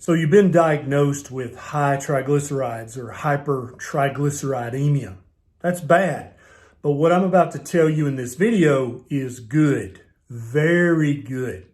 So you've been diagnosed with high triglycerides or hypertriglyceridemia. That's bad. But what I'm about to tell you in this video is good, very good.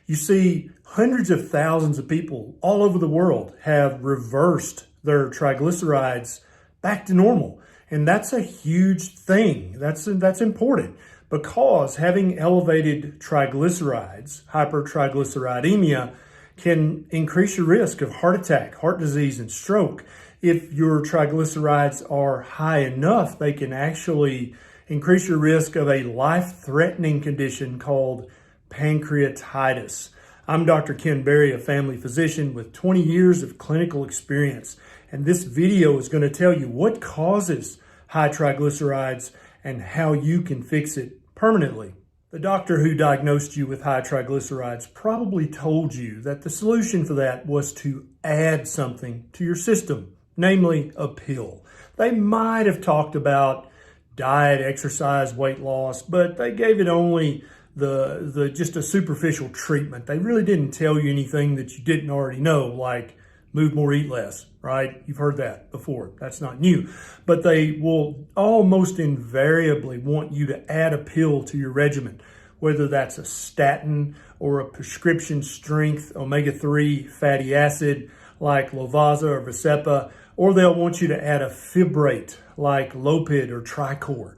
You see, hundreds of thousands of people all over the world have reversed their triglycerides back to normal. And that's a huge thing. That's important because having elevated triglycerides, hypertriglyceridemia, can increase your risk of heart attack, heart disease, and stroke. If your triglycerides are high enough, they can actually increase your risk of a life-threatening condition called pancreatitis. I'm Dr. Ken Berry, a family physician with 20 years of clinical experience, and this video is going to tell you what causes high triglycerides and how you can fix it permanently. The doctor who diagnosed you with high triglycerides probably told you that the solution for that was to add something to your system, namely a pill. They might have talked about diet, exercise, weight loss, but they gave it only just a superficial treatment. They really didn't tell you anything that you didn't already know, like move more, eat less, right? You've heard that before. That's not new. But they will almost invariably want you to add a pill to your regimen, whether that's a statin or a prescription strength omega-3 fatty acid like Lovaza or Vasepa, or they'll want you to add a fibrate like Lopid or Tricor.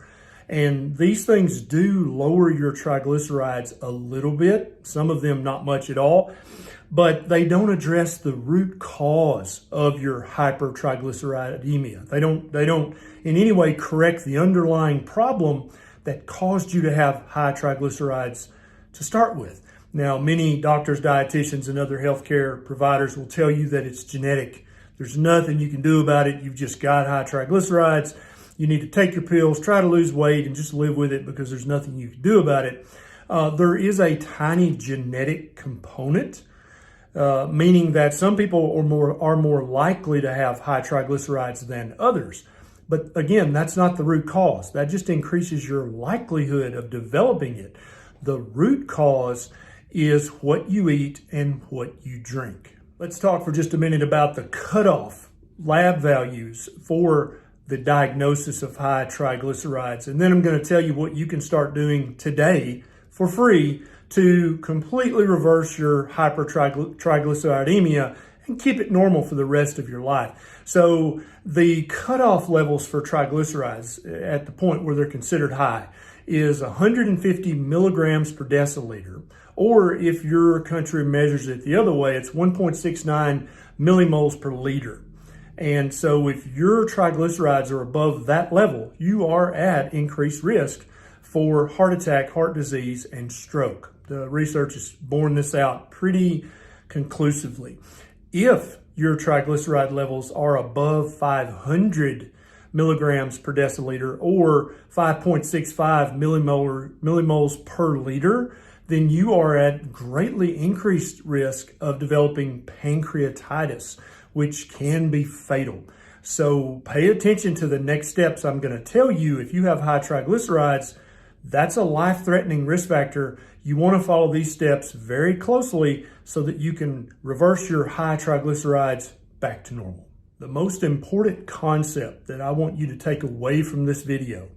And these things do lower your triglycerides a little bit, some of them not much at all, but they don't address the root cause of your hypertriglyceridemia. They don't in any way correct the underlying problem that caused you to have high triglycerides to start with. Now, many doctors, dietitians, and other healthcare providers will tell you that it's genetic. There's nothing you can do about it. You've just got high triglycerides. You need to take your pills, try to lose weight, and just live with it because there's nothing you can do about it. There is a tiny genetic component, meaning that some people are more likely to have high triglycerides than others. But again, that's not the root cause. That just increases your likelihood of developing it. The root cause is what you eat and what you drink. Let's talk for just a minute about the cutoff lab values for the diagnosis of high triglycerides. And then I'm going to tell you what you can start doing today for free to completely reverse your hypertriglyceridemia and keep it normal for the rest of your life. So the cutoff levels for triglycerides at the point where they're considered high is 150 milligrams per deciliter, or if your country measures it the other way, it's 1.69 millimoles per liter. And so if your triglycerides are above that level, you are at increased risk for heart attack, heart disease, and stroke. The research has borne this out pretty conclusively. If your triglyceride levels are above 500 milligrams per deciliter or 5.65 millimoles per liter, then you are at greatly increased risk of developing pancreatitis, which can be fatal. So pay attention to the next steps I'm going to tell you. If you have high triglycerides, that's a life-threatening risk factor. You want to follow these steps very closely so that you can reverse your high triglycerides back to normal. The most important concept that I want you to take away from this video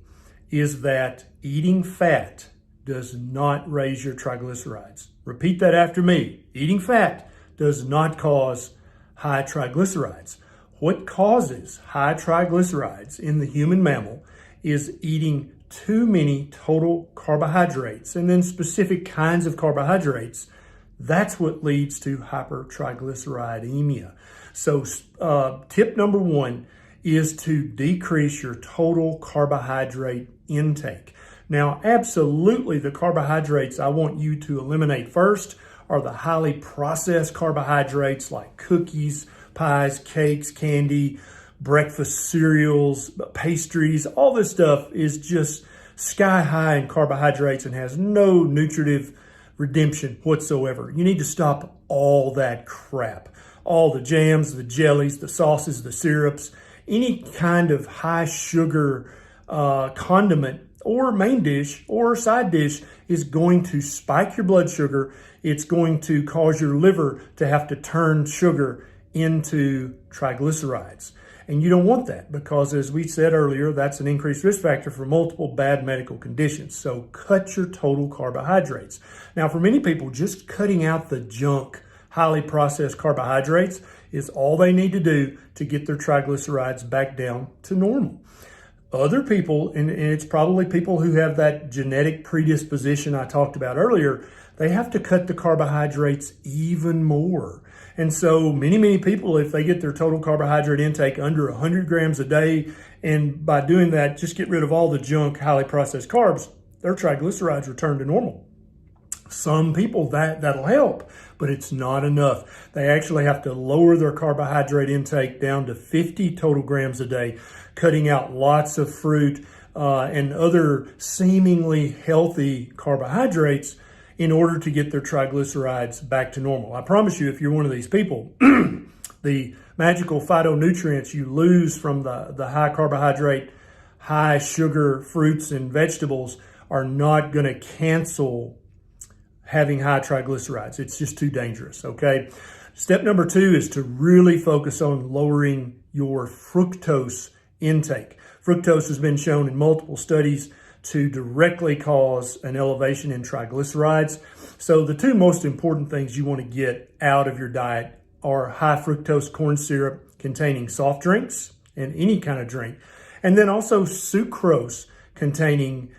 is that eating fat does not raise your triglycerides. Repeat that after me. Eating fat does not cause high triglycerides. What causes high triglycerides in the human mammal is eating too many total carbohydrates, and then specific kinds of carbohydrates. That's what leads to hypertriglyceridemia. So tip number one is to decrease your total carbohydrate intake. Now, absolutely, the carbohydrates I want you to eliminate first are the highly processed carbohydrates like cookies, pies, cakes, candy, breakfast cereals, pastries. All this stuff is just sky high in carbohydrates and has no nutritive redemption whatsoever. You need to stop all that crap. All the jams, the jellies, the sauces, the syrups, any kind of high sugar condiment or main dish or side dish is going to spike your blood sugar. It's going to cause your liver to have to turn sugar into triglycerides. And you don't want that because, as we said earlier, that's an increased risk factor for multiple bad medical conditions. So cut your total carbohydrates. Now, for many people, just cutting out the junk, highly processed carbohydrates is all they need to do to get their triglycerides back down to normal. Other people, and it's probably people who have that genetic predisposition I talked about earlier, they have to cut the carbohydrates even more. And so many people, if they get their total carbohydrate intake under 100 grams a day, and by doing that, just get rid of all the junk, highly processed carbs, their triglycerides return to normal. Some people, that'll help, but it's not enough. They actually have to lower their carbohydrate intake down to 50 total grams a day, cutting out lots of fruit and other seemingly healthy carbohydrates in order to get their triglycerides back to normal. I promise you, if you're one of these people, the magical phytonutrients you lose from the high carbohydrate, high sugar fruits and vegetables are not going to cancel having high triglycerides. It's just too dangerous, okay? Step number 2 is to really focus on lowering your fructose intake. Fructose has been shown in multiple studies to directly cause an elevation in triglycerides. So the 2 most important things you want to get out of your diet are high fructose corn syrup containing soft drinks and any kind of drink, and then also sucrose containing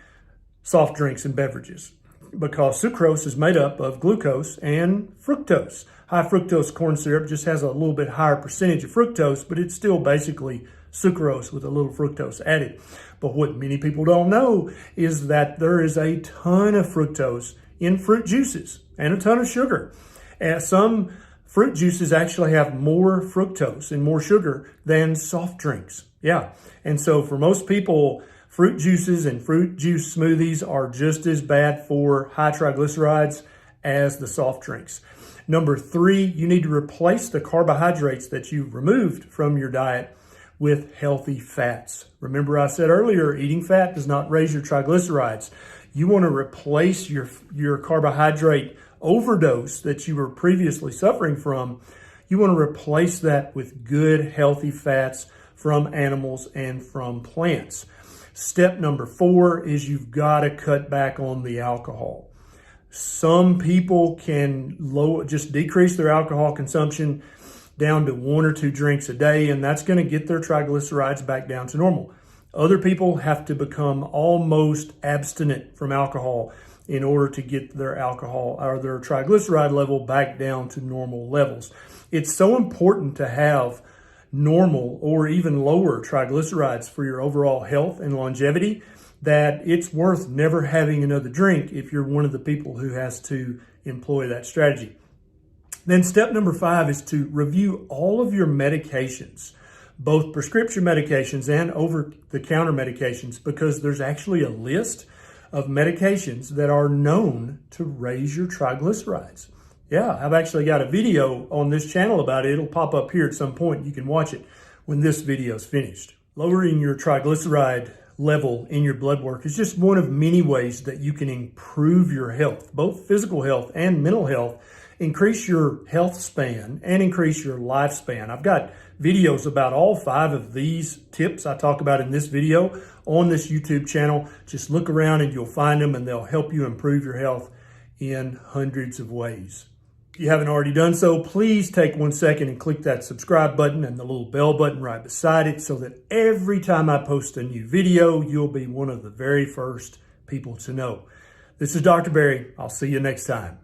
soft drinks and beverages, because sucrose is made up of glucose and fructose. High fructose corn syrup just has a little bit higher percentage of fructose, but it's still basically sucrose with a little fructose added. But what many people don't know is that there is a ton of fructose in fruit juices and a ton of sugar. And some fruit juices actually have more fructose and more sugar than soft drinks. Yeah. And so for most people, fruit juices and fruit juice smoothies are just as bad for high triglycerides as the soft drinks. Number 3, you need to replace the carbohydrates that you've removed from your diet with healthy fats. Remember I said earlier, eating fat does not raise your triglycerides. You want to replace your carbohydrate overdose that you were previously suffering from. You want to replace that with good, healthy fats from animals and from plants. Step number 4 is you've got to cut back on the alcohol. Some people can just decrease their alcohol consumption down to 1 or 2 drinks a day, and that's going to get their triglycerides back down to normal. Other people have to become almost abstinent from alcohol in order to get their alcohol or their triglyceride level back down to normal levels. It's so important to have normal or even lower triglycerides for your overall health and longevity that it's worth never having another drink if you're one of the people who has to employ that strategy. Then step number 5 is to review all of your medications, both prescription medications and over-the-counter medications, because there's actually a list of medications that are known to raise your triglycerides. Yeah, I've actually got a video on this channel about it. It'll pop up here at some point. You can watch it when this video is finished. Lowering your triglyceride level in your blood work is just one of many ways that you can improve your health, both physical health and mental health, increase your health span, and increase your lifespan. I've got videos about all 5 of these tips I talk about in this video on this YouTube channel. Just look around and you'll find them, and they'll help you improve your health in hundreds of ways. If you haven't already done so, please take 1 second and click that subscribe button and the little bell button right beside it so that every time I post a new video, you'll be one of the very first people to know. This is Dr. Barry. I'll see you next time.